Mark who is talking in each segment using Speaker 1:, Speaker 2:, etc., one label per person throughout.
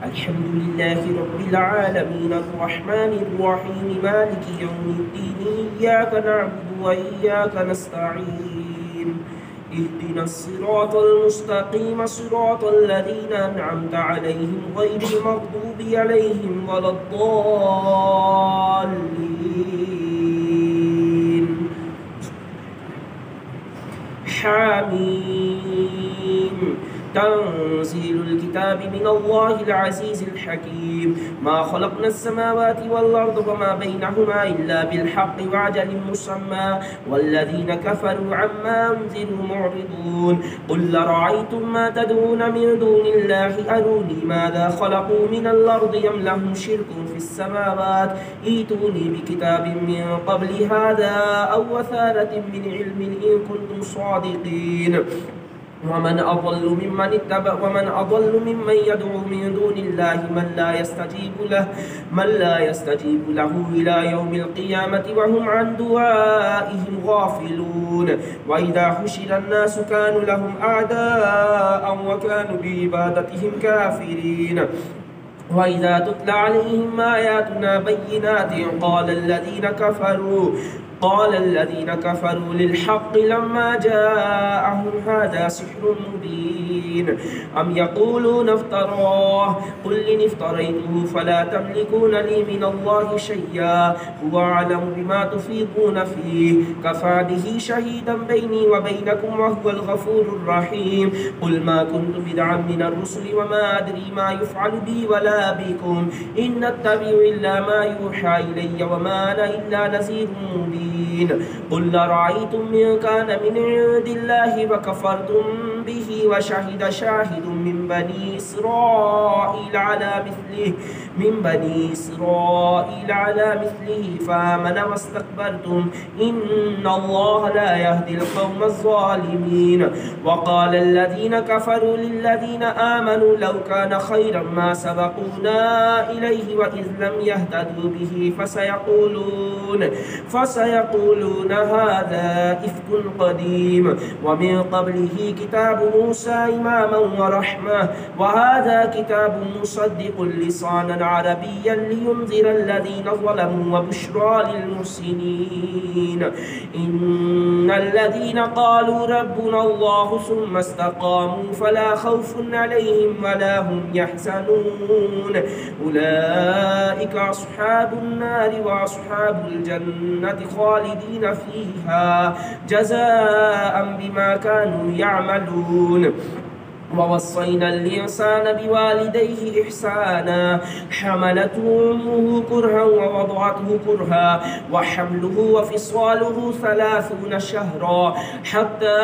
Speaker 1: الحمد لله رب العالمين الرحمن الرحيم مالك يوم الدين إياك نعبد وإياك نستعين اهدنا الصراط المستقيم صراط الذين أنعمت عليهم غير المغضوب عليهم ولا الضالين حميم تنزيل الكتاب من الله العزيز الحكيم ما خلقنا السماوات والأرض وما بينهما إلا بالحق وعجل مسمى والذين كفروا عما أنذروا معرضون قل رأيتم ما تدعون من دون الله أروني ماذا خلقوا من الأرض أم لهم شرك في السماوات ائتوني بكتاب من قبل هذا أو وثارة من علم إن كنتم صادقين ومن أضل ممن يدعو من دون الله من لا يستجيب له إلى يوم القيامة وهم عن دعائهم غافلون وإذا حشر الناس كانوا لهم أعداء وكانوا بعبادتهم كافرين وإذا تتلى عليهم آياتنا بينات قال الذين كفروا للحق لما جاءهم هذا سحر مبين أم يقولون افتراه قل إن افتريته فلا تملكون لي من الله شيئا هو أعلم بما تفيضون فيه كفى به شهيدا بيني وبينكم وهو الغفور الرحيم قل ما كنت بدعا من الرسل وما أدري ما يفعل بي ولا بكم إن أتبع إلا ما يوحى إلي وما أنا إلا نذير مبين قل رأيتم من كان من عند الله وكفرتم به وشهد شاهد من بني إسرائيل على مثله فآمن واستكبرتم إن الله لا يهدي القوم الظالمين وقال الذين كفروا للذين آمنوا لو كان خيرا ما سبقونا إليه وإذ لم يهتدوا به فسيقولون هذا إفك قديم ومن قبله كتاب موسى إماما ورحمة وهذا كتاب مصدق لسانا عربيا لينذر الذين ظلموا وبشرى للمحسنين إن الذين قالوا ربنا الله ثم استقاموا فلا خوف عليهم ولا هم يحزنون أولئك أصحاب النار وأصحاب الجنة خالدين فيها جزاء بما كانوا يعملون ووصينا الإنسان بوالديه إحسانا حملته أمه كرها ووضعته كرها وحمله وفصاله 30 شهرا حتى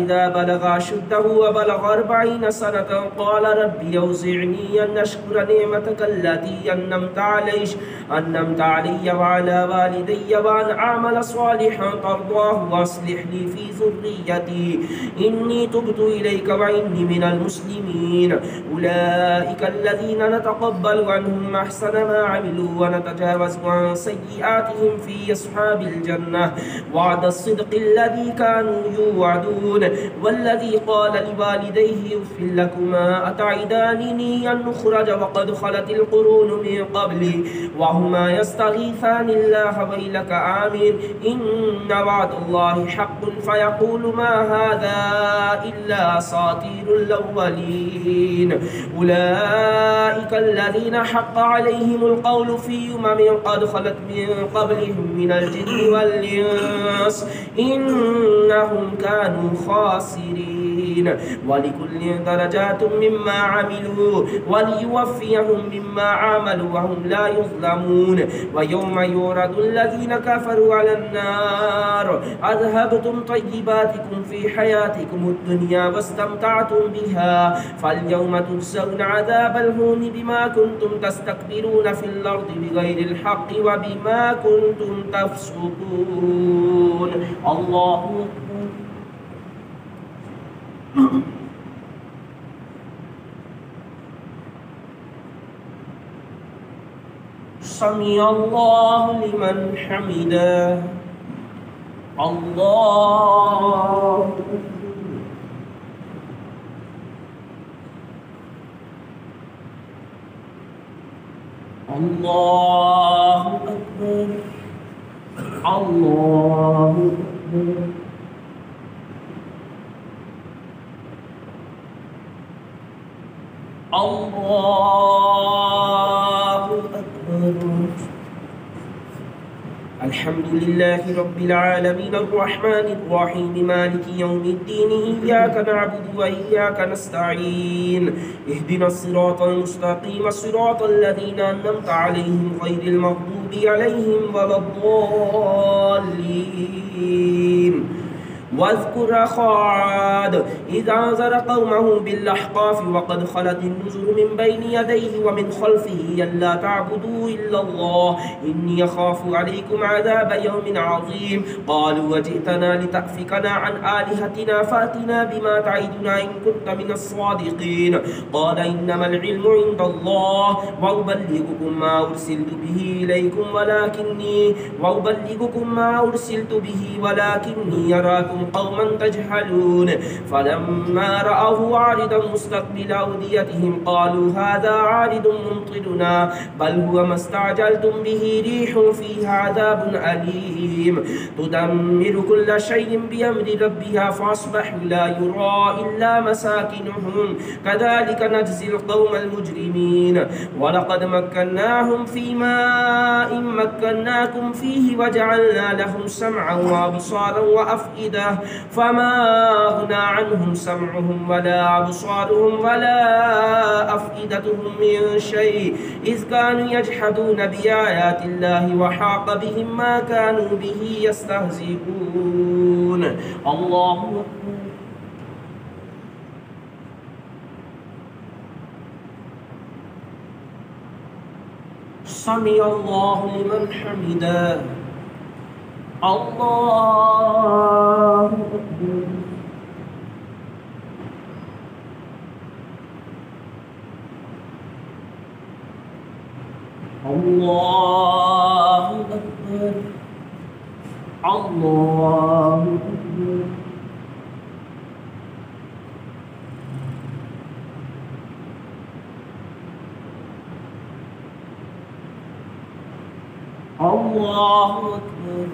Speaker 1: إذا بلغ أشده وبلغ 40 سنة قال رب أوزعني أن أشكر نعمتك التي أنعمت علي وعلى والدي وأن أعمل صالحا ترضاه وأصلح لي في ذريتي إني تبت إليك وإني من المسلمين أولئك الذين نتقبل عنهم أحسن ما عملوا ونتجاوز عن سيئاتهم في أصحاب الجنة وعد الصدق الذي كانوا يوعدون والذي قال لوالديه أف لكما أتعدانني أن نخرج وقد خلت القرون من قبلي وهما يستغيثان الله ويلك آمين إن وعد الله حق فيقول ما هذا إلا أساطير الأولين أولئك الذين حق عليهم القول في قد خلت من قبلهم من الجن والإنس إنهم كانوا خاسرين ولكل درجات مما عملوا وليوفيهم مما عملوا وهم لا يظلمون ويوم يورد الذين كفروا على النار أذهبتم طيباتكم في حياتكم الدنيا واستمتعتم بها فاليوم تجزون عذاب الهون بما كنتم تستكبرون في الأرض بغير الحق وبما كنتم تفسقون الله سمع الله لمن حمده الله الله أكبر الله أكبر الله أكبر. الحمد لله رب العالمين الرحمن الرحيم مالك يوم الدين إياك نعبد وإياك نستعين اهدنا الصراط المستقيم صراط الذين أنعمت عليهم غير المغضوب عليهم ولا الضالين. واذكر أخا عاد إذ أنذر قومه بالأحقاف وقد خلت النذر من بين يديه ومن خلفه ألا تعبدوا إلا الله إني أخاف عليكم عذاب يوم عظيم. قالوا وجئتنا لتأفكنا عن آلهتنا فأتنا بما تعدنا إن كنت من الصادقين. قال إنما العلم عند الله وأبلغكم ما أرسلت به إليكم ولكني أراكم قوما تجهلون. فلما رأوه عارضا مستقبل أوديتهم قالوا هذا عارض ممطرنا بل هو ما استعجلتم به ريح فيها عذاب أليم تدمر كل شيء بأمر ربها فأصبحوا لا يرى إلا مساكنهم كذلك نجزي القوم المجرمين. ولقد مكناهم في ماء مكناكم فيه وجعلنا لهم سمعا وأبصارا وأفئدة فما أغنى عنهم سمعهم ولا أبصارهم ولا أفئدتهم من شيء إذ كانوا يجحدون بآيات الله وحاق بهم ما كانوا به يستهزئون. الله أكبر. سمع الله لمن حمده. الله أكبر. الله أكبر. الله أكبر. الله أكبر.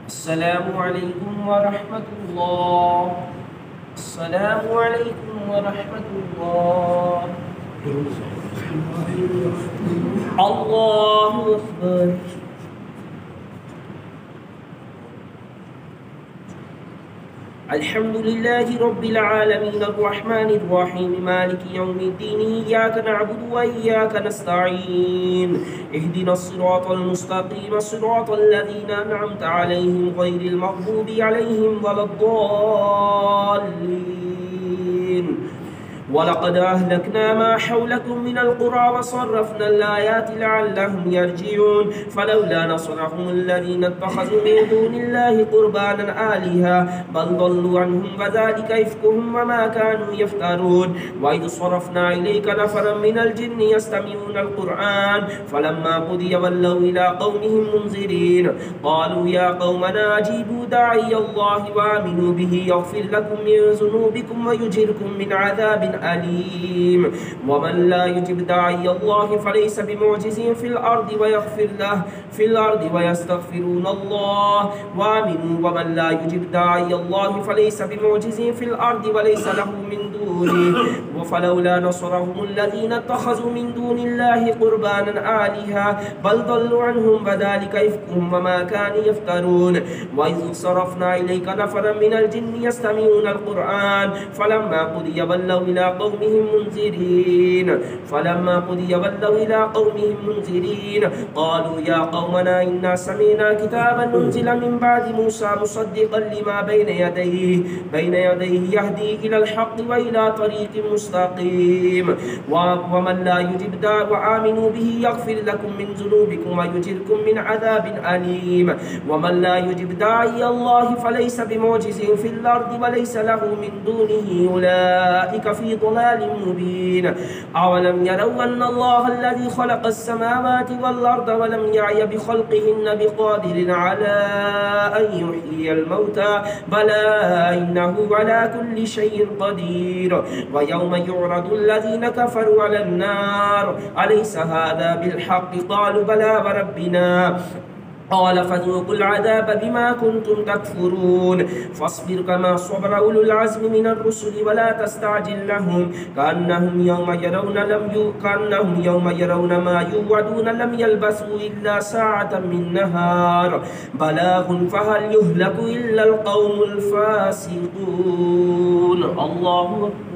Speaker 1: السلام عليكم ورحمة الله. السلام عليكم ورحمة الله. الله أكبر. الحمد لله رب العالمين الرحمن الرحيم مالك يوم الدين إياك نعبد وإياك نستعين اهدنا الصراط المستقيم صراط الذين أنعمت عليهم غير المغضوب عليهم ولا الضالين. ولقد أهلكنا ما حولكم من القرى وصرفنا الآيات لعلهم يرجعون فلولا نصرهم الذين اتخذوا من دون الله قربانا آلهة بل ضلوا عنهم وذلك إفكهم وما كانوا يفترون. وإذ صرفنا إليك نفرا من الجن يستمعون القرآن فلما قضي ولوا إلى قومهم منذرين قالوا يا قومنا أجيبوا داعي الله وآمنوا به يغفر لكم من ذنوبكم ويجركم من عذاب أليم. ومن لا يجب داعي الله فليس بمعجز في الأرض ويغفر له في الأرض ويستغفرون الله وآمنوا. ومن لا يجب داعي الله فليس بمعجز في الأرض وليس له من دونه فلولا نصرهم الذين اتخذوا من دون الله قربانا آلهة بل ضلوا عنهم وذلك إفكهم وما كانوا يفترون وإذ صرفنا إليك نفرا من الجن يستمعون القرآن فلما قضي ولوا إلى قومهم منذرين قالوا يا قومنا إنا سمعنا كتابا أنزل من بعد موسى مصدقا لما بين يديه يهدي إلى الحق وإلى طريق مستقيم ومن لا يجب وآمنوا به يغفر لكم من ذنوبكم ويجركم من عذاب أليم ومن لا يجب داعي الله فليس بمعجز في الأرض وليس له من دونه أولئك في ضلال مبين أولم يروا أن الله الذي خلق السماوات والأرض ولم يعي بخلقهن بقادر على أن يحيي الموتى بلى إنه على كل شيء قدير ويوم يعرض الذين كفروا على النار أليس هذا بالحق قالوا بلى وربنا قال فذوقوا العذاب بما كنتم تكفرون فاصبر كما صبر أولو العزم من الرسل ولا تستعجل لهم كأنهم يوم يرون ما يوعدون لم يلبثوا إلا ساعة من نهار بلاغ فهل يهلك إلا القوم الفاسقون الله أكبر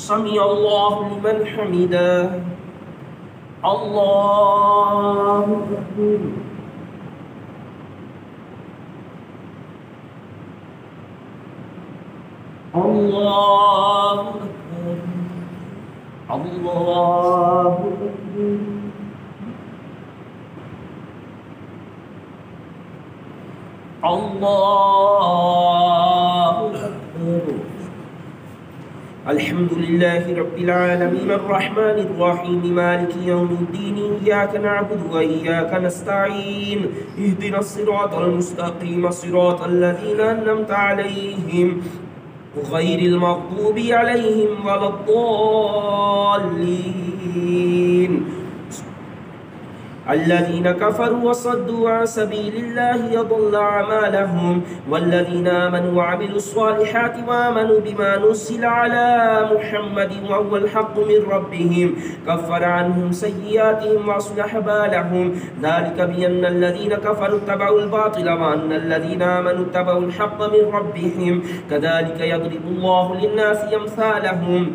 Speaker 1: سمع الله لمن حمده الله أكبر الله أكبر الله أكبر الله أكبر الحمد لله رب العالمين الرحمن الرحيم مالك يوم الدين إياك نعبد وإياك نستعين اهدنا الصراط المستقيم صراط الذين أنعمت عليهم غير المغضوب عليهم ولا الضالين الذين كفروا وصدوا عن سبيل الله يضل أعمالهم والذين آمنوا وعملوا الصالحات وآمنوا بما نزل على محمد وهو الحق من ربهم كفر عنهم سيئاتهم وأصلح بالهم ذلك بأن الذين كفروا اتبعوا الباطل وأن الذين آمنوا اتبعوا الحق من ربهم كذلك يضرب الله للناس أمثالهم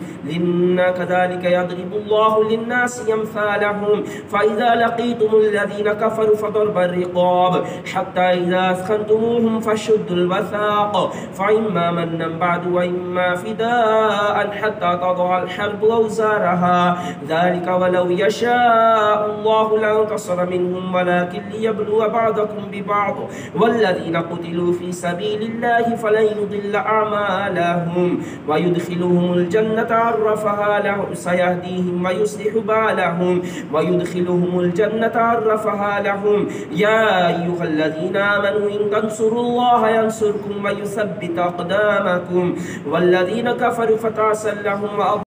Speaker 1: فإذا لقيتم الذين كفروا فضرب الرقاب حتى إذا أثخنتموهم فشدوا الوثاق فإما منا بعد وإما فداء حتى تضع الحرب أوزارها ذلك ولو يشاء الله لانتصر منهم ولكن ليبلو بعضكم ببعض والذين قتلوا في سبيل الله فلن يضل أعمالهم ويدخلهم الجنة عرفها لهم سيهديهم ويصلح بالهم ويدخلهم الجنة عرفها لهم يا أيها الذين آمنوا إن تنصروا الله ينصركم ويثبت أقدامكم والذين كفروا فتعسا لهم